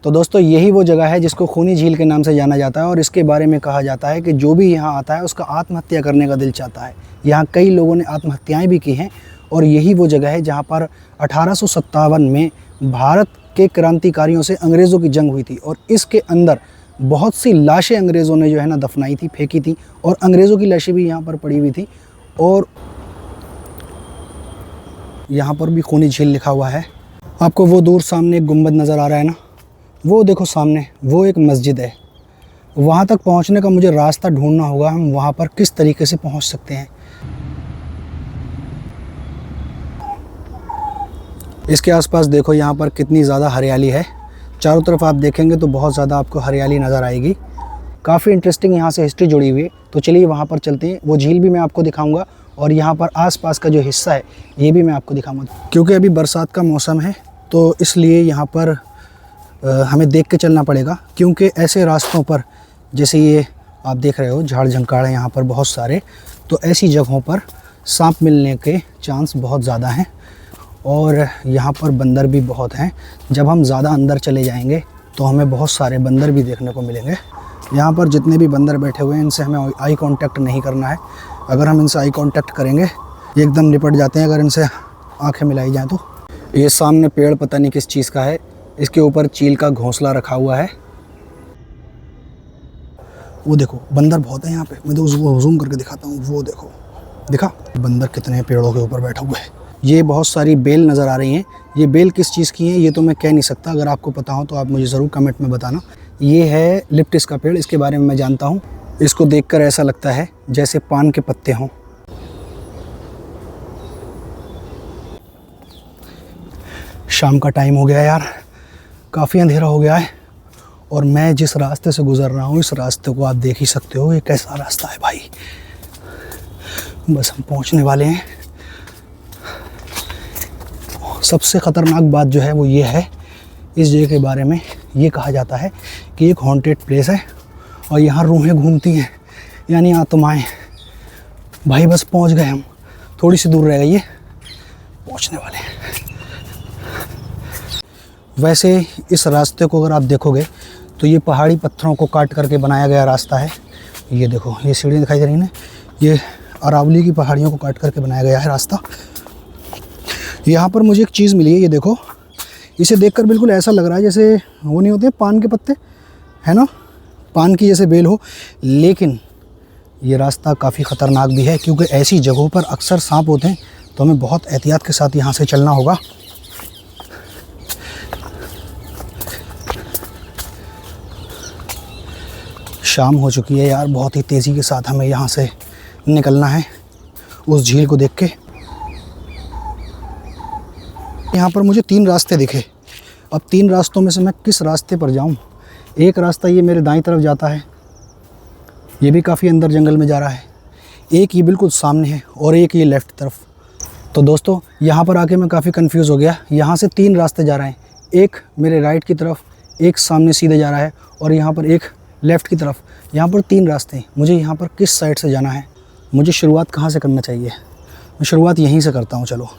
तो दोस्तों यही वो जगह है जिसको खूनी झील के नाम से जाना जाता है और इसके बारे में कहा जाता है कि जो भी यहाँ आता है उसका आत्महत्या करने का दिल चाहता है। यहाँ कई लोगों ने आत्महत्याएं भी की हैं और यही वो जगह है जहाँ पर 1857 में भारत के क्रांतिकारियों से अंग्रेज़ों की जंग हुई थी और इसके अंदर बहुत सी लाशें अंग्रेज़ों ने जो है ना दफनाई थी, फेंकी थी और अंग्रेज़ों की लाशें भी यहाँ पर पड़ी हुई थी। और यहाँ पर भी खूनी झील लिखा हुआ है। आपको वो दूर सामने एक गुंबद नज़र आ रहा है ना, वो देखो सामने, वो एक मस्जिद है। वहाँ तक पहुँचने का मुझे रास्ता ढूंढना होगा, हम वहाँ पर किस तरीके से पहुँच सकते हैं। इसके आसपास देखो यहाँ पर कितनी ज़्यादा हरियाली है। चारों तरफ आप देखेंगे तो बहुत ज़्यादा आपको हरियाली नज़र आएगी। काफ़ी इंटरेस्टिंग यहाँ से हिस्ट्री जुड़ी हुई है। तो चलिए वहाँ पर चलते हैं। वो झील भी मैं आपको दिखाऊंगा और यहाँ पर आसपास का जो हिस्सा है ये भी मैं आपको दिखाऊंगा। क्योंकि अभी बरसात का मौसम है तो इसलिए यहाँ पर हमें देख के चलना पड़ेगा, क्योंकि ऐसे रास्तों पर जैसे ये आप देख रहे हो झाड़ झंकाड़ है यहाँ पर बहुत सारे, तो ऐसी जगहों पर सांप मिलने के चांस बहुत ज़्यादा हैं और यहाँ पर बंदर भी बहुत हैं। जब हम ज़्यादा अंदर चले जाएंगे तो हमें बहुत सारे बंदर भी देखने को मिलेंगे। यहाँ पर जितने भी बंदर बैठे हुए हैं इनसे हमें आई कांटेक्ट नहीं करना है। अगर हम इनसे आई कांटेक्ट करेंगे ये एकदम निपट जाते हैं, अगर इनसे आंखें मिलाई जाएँ तो। ये सामने पेड़ पता नहीं किस चीज़ का है, इसके ऊपर चील का घोंसला रखा हुआ है। वो देखो बंदर बहुत है यहाँ पे, मैं तो उसको जूम करके दिखाता हूँ। वो देखो, दिखा बंदर कितने पेड़ों के ऊपर बैठा हुआ है। ये बहुत सारी बेल नज़र आ रही हैं। ये बेल किस चीज़ की हैं ये तो मैं कह नहीं सकता, अगर आपको पता हो तो आप मुझे ज़रूर कमेंट में बताना। ये है लिप्टिस का पेड़, इसके बारे में मैं जानता हूँ। इसको देखकर ऐसा लगता है जैसे पान के पत्ते हों। शाम का टाइम हो गया यार, काफ़ी अंधेरा हो गया है और मैं जिस रास्ते से गुज़र रहा हूँ इस रास्ते को आप देख ही सकते हो ये कैसा रास्ता है भाई। बस हम पहुँचने वाले हैं। सबसे ख़तरनाक बात जो है वो ये है, इस जगह के बारे में ये कहा जाता है कि एक हॉन्टेड प्लेस है और यहाँ रूहें घूमती हैं, यानी आत्माएं। भाई बस पहुँच गए हम, थोड़ी सी दूर रह गई है, पहुँचने वाले हैं। वैसे इस रास्ते को अगर आप देखोगे तो ये पहाड़ी पत्थरों को काट करके बनाया गया रास्ता है। ये देखो ये सीढ़ी दिखाई दे रही है ना, ये अरावली की पहाड़ियों को काट करके बनाया गया है रास्ता। यहाँ पर मुझे एक चीज़ मिली है, ये देखो, इसे देखकर बिल्कुल ऐसा लग रहा है जैसे वो नहीं होते पान के पत्ते, है ना, पान की जैसे बेल हो। लेकिन ये रास्ता काफ़ी ख़तरनाक भी है क्योंकि ऐसी जगहों पर अक्सर सांप होते हैं, तो हमें बहुत एहतियात के साथ यहाँ से चलना होगा। शाम हो चुकी है यार, बहुत ही तेज़ी के साथ हमें यहाँ से निकलना है उस झील को देख के। यहाँ पर मुझे 3 रास्ते दिखे, अब 3 रास्तों में से मैं किस रास्ते पर जाऊँ। एक रास्ता ये मेरे दाईं तरफ जाता है, ये भी काफ़ी अंदर जंगल में जा रहा है। एक ये बिल्कुल सामने है और एक ये लेफ़्ट तरफ। तो दोस्तों यहाँ पर आके मैं काफ़ी कंफ्यूज हो गया। यहाँ से 3 रास्ते जा रहे हैं, एक मेरे राइट की तरफ, एक सामने सीधे जा रहा है और यहाँ पर एक लेफ़्ट की तरफ। यहाँ पर 3 रास्ते हैं, मुझे यहाँ पर किस साइड से जाना है, मुझे शुरुआत कहाँ से करना चाहिए। मैं शुरुआत यहीं से करता हूँ। चलो,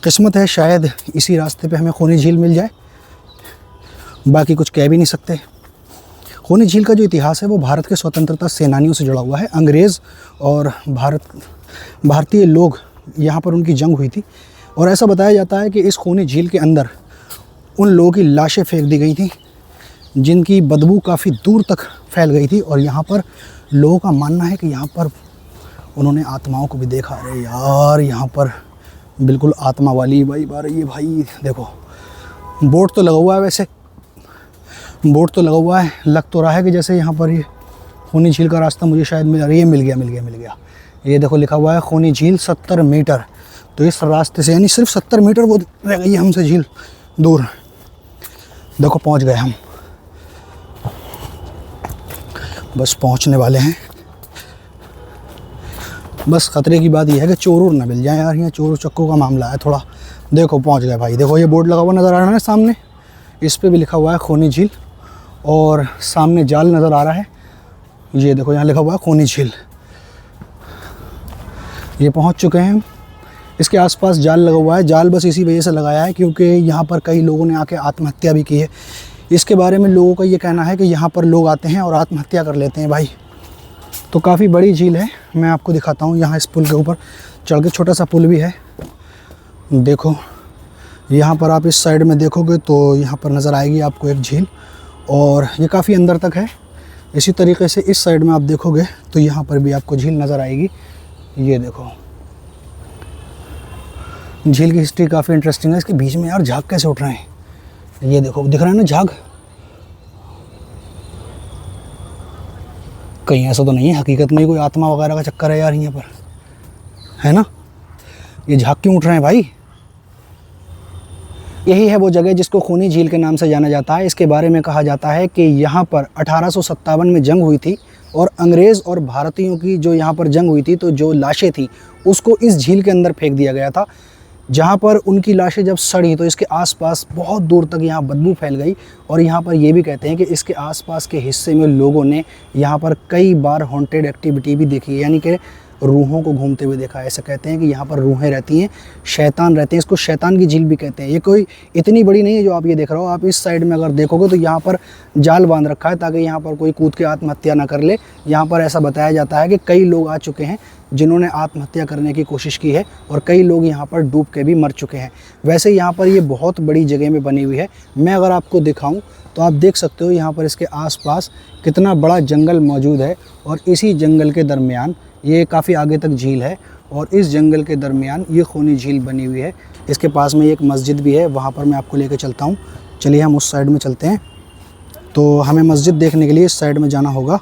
किस्मत है शायद इसी रास्ते पे हमें खूनी झील मिल जाए, बाकी कुछ कह भी नहीं सकते। खूनी झील का जो इतिहास है वो भारत के स्वतंत्रता सेनानियों से जुड़ा हुआ है। अंग्रेज़ और भारतीय लोग यहाँ पर उनकी जंग हुई थी और ऐसा बताया जाता है कि इस खूनी झील के अंदर उन लोगों की लाशें फेंक दी गई थी जिनकी बदबू काफ़ी दूर तक फैल गई थी और यहाँ पर लोगों का मानना है कि यहाँ पर उन्होंने आत्माओं को भी देखा। अरे यार यहाँ पर बिल्कुल आत्मा वाली वाइब आ रही है भाई। देखो बोर्ड तो लगा हुआ है, वैसे बोर्ड तो लगा हुआ है, लग तो रहा है कि जैसे यहाँ पर ये खूनी झील का रास्ता मुझे शायद मिल गया। ये देखो लिखा हुआ है खूनी झील 70 मीटर। तो इस रास्ते से यानी सिर्फ 70 मीटर वो रह गई है हमसे झील दूर। देखो पहुँच गए हम, बस पहुँचने वाले हैं। बस ख़तरे की बात यह है कि चोर वोर ना मिल जाए यार, यहाँ चोर चक्कों का मामला है थोड़ा। देखो पहुँच गए भाई। देखो ये बोर्ड लगा हुआ नज़र आ रहा है सामने, इस पे भी लिखा हुआ है खूनी झील और सामने जाल नज़र आ रहा है। ये देखो यहाँ लिखा हुआ है खूनी झील। ये पहुँच चुके हैं हम। इसके आसपास जाल लगा हुआ है। जाल बस इसी वजह से लगाया है क्योंकि यहाँ पर कई लोगों ने आके आत्महत्या भी की है। इसके बारे में लोगों का ये कहना है कि यहाँ पर लोग आते हैं और आत्महत्या कर लेते हैं भाई। तो काफ़ी बड़ी झील है, मैं आपको दिखाता हूँ। यहाँ इस पुल के ऊपर चढ़ के छोटा सा पुल भी है। देखो यहाँ पर आप इस साइड में देखोगे तो यहाँ पर नज़र आएगी आपको एक झील, और ये काफ़ी अंदर तक है। इसी तरीके से इस साइड में आप देखोगे तो यहाँ पर भी आपको झील नज़र आएगी। ये देखो, झील की हिस्ट्री काफ़ी इंटरेस्टिंग है। इसके बीच में यार झाग कैसे उठ रहे हैं, ये देखो दिख रहा है ना झाग। कहीं ऐसा तो नहीं है हकीकत में कोई आत्मा वगैरह का चक्कर है यार यहाँ पर, है ना? ये झाग क्यों उठ रहे हैं भाई? यही है वो जगह जिसको खूनी झील के नाम से जाना जाता है। इसके बारे में कहा जाता है कि यहाँ पर 1857 में जंग हुई थी, और अंग्रेज़ और भारतीयों की जो यहाँ पर जंग हुई थी, तो जो लाशें थी उसको इस झील के अंदर फेंक दिया गया था। जहाँ पर उनकी लाशें जब सड़ी तो इसके आसपास बहुत दूर तक यहाँ बदबू फैल गई, और यहाँ पर ये भी कहते हैं कि इसके आसपास के हिस्से में लोगों ने यहाँ पर कई बार हॉन्टेड एक्टिविटी भी देखी है, यानी कि रूहों को घूमते हुए देखा है। ऐसा कहते हैं कि यहाँ पर रूहें रहती हैं, शैतान रहते हैं। इसको शैतान की झील भी कहते हैं। ये कोई इतनी बड़ी नहीं है जो आप ये देख रहे हो। आप इस साइड में अगर देखोगे तो यहाँ पर जाल बांध रखा है ताकि यहाँ पर कोई कूद के आत्महत्या ना कर ले। यहाँ पर ऐसा बताया जाता है कि कई लोग आ चुके हैं जिन्होंने आत्महत्या करने की कोशिश की है, और कई लोग यहाँ पर डूब के भी मर चुके हैं। वैसे यहाँ पर ये बहुत बड़ी जगह में बनी हुई है। मैं अगर आपको दिखाऊँ तो आप देख सकते हो यहाँ पर इसके आसपास कितना बड़ा जंगल मौजूद है, और इसी जंगल के दरमियान ये काफ़ी आगे तक झील है, और इस जंगल के दरमियान ये खूनी झील बनी हुई है। इसके पास में एक मस्जिद भी है, वहाँ पर मैं आपको लेकर चलता हूँ। चलिए हम उस साइड में चलते हैं। तो हमें मस्जिद देखने के लिए इस साइड में जाना होगा।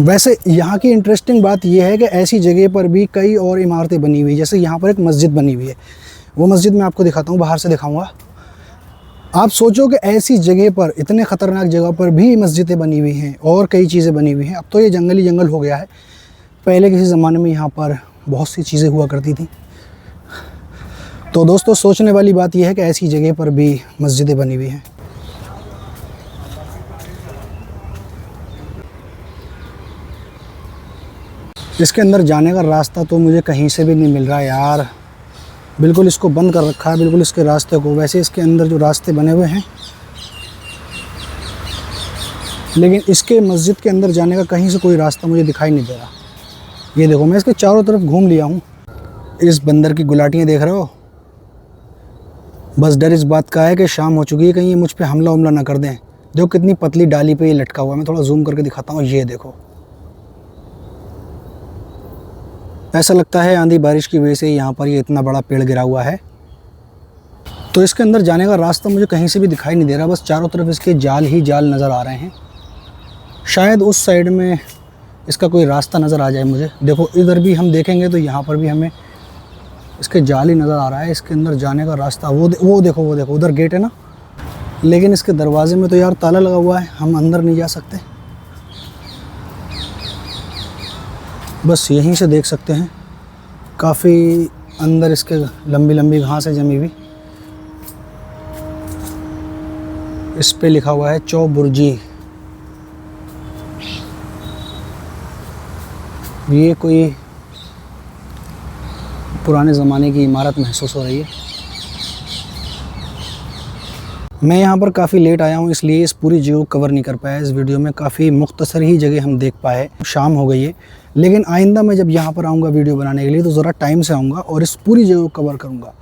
वैसे यहाँ की इंटरेस्टिंग बात यह है कि ऐसी जगह पर भी कई और इमारतें बनी हुई है। जैसे यहाँ पर एक मस्जिद बनी हुई है, वो मस्जिद मैं आपको दिखाता हूँ, बाहर से दिखाऊँगा। आप सोचो कि ऐसी जगह पर, इतने ख़तरनाक जगह पर भी मस्जिदें बनी हुई हैं और कई चीज़ें बनी हुई हैं। अब तो ये जंगल ही जंगल हो गया है। पहले किसी ज़माने में यहाँ पर बहुत सी चीज़ें हुआ करती थी। तो दोस्तों सोचने वाली बात यह है कि ऐसी जगह पर भी मस्जिदें बनी हुई हैं। इसके अंदर जाने का रास्ता तो मुझे कहीं से भी नहीं मिल रहा यार। बिल्कुल इसको बंद कर रखा है, बिल्कुल इसके रास्ते को। वैसे इसके अंदर जो रास्ते बने हुए हैं, लेकिन इसके मस्जिद के अंदर जाने का कहीं से कोई रास्ता मुझे दिखाई नहीं दे रहा। ये देखो, मैं इसके चारों तरफ घूम लिया हूँ। इस बंदर की गुलाटियाँ देख रहे हो? बस डर इस बात का है कि शाम हो चुकी है, कहीं ये मुझ पे हमला उमला ना कर दें। देखो कितनी पतली डाली पे ये लटका हुआ है। मैं थोड़ा जूम करके दिखाता हूँ। ये देखो, ऐसा लगता है आंधी बारिश की वजह से यहाँ पर ये इतना बड़ा पेड़ गिरा हुआ है। तो इसके अंदर जाने का रास्ता मुझे कहीं से भी दिखाई नहीं दे रहा। बस चारों तरफ इसके जाल ही जाल नज़र आ रहे हैं। शायद उस साइड में इसका कोई रास्ता नज़र आ जाए मुझे। देखो इधर भी हम देखेंगे तो यहाँ पर भी हमें इसके जाल ही नज़र आ रहा है। इसके अंदर जाने का रास्ता वो देखो उधर गेट है ना, लेकिन इसके दरवाजे में तो यार ताला लगा हुआ है, हम अंदर नहीं जा सकते। बस यहीं से देख सकते हैं, काफ़ी अंदर इसके लंबी लंबी घासें जमी हुई। इस पे लिखा हुआ है चौबुर्जी। ये कोई पुराने ज़माने की इमारत महसूस हो रही है। मैं यहाँ पर काफ़ी लेट आया हूँ, इसलिए इस पूरी जगह को कवर नहीं कर पाया इस वीडियो में। काफ़ी मुख्तसर ही जगह हम देख पाए। शाम हो गई है, लेकिन आइंदा मैं जब यहाँ पर आऊँगा वीडियो बनाने के लिए तो ज़रा टाइम से आऊँगा और इस पूरी जगह को कवर करूँगा।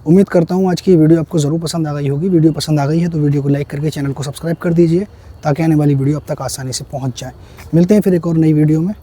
उम्मीद करता हूँ आज की वीडियो आपको ज़रूर पसंद आ गई होगी। वीडियो पसंद आ गई है तो वीडियो को लाइक करके चैनल को सब्सक्राइब कर दीजिए, ताकि आने वाली वीडियो अब तक आसानी से पहुँच जाए। मिलते हैं फिर एक और नई वीडियो में।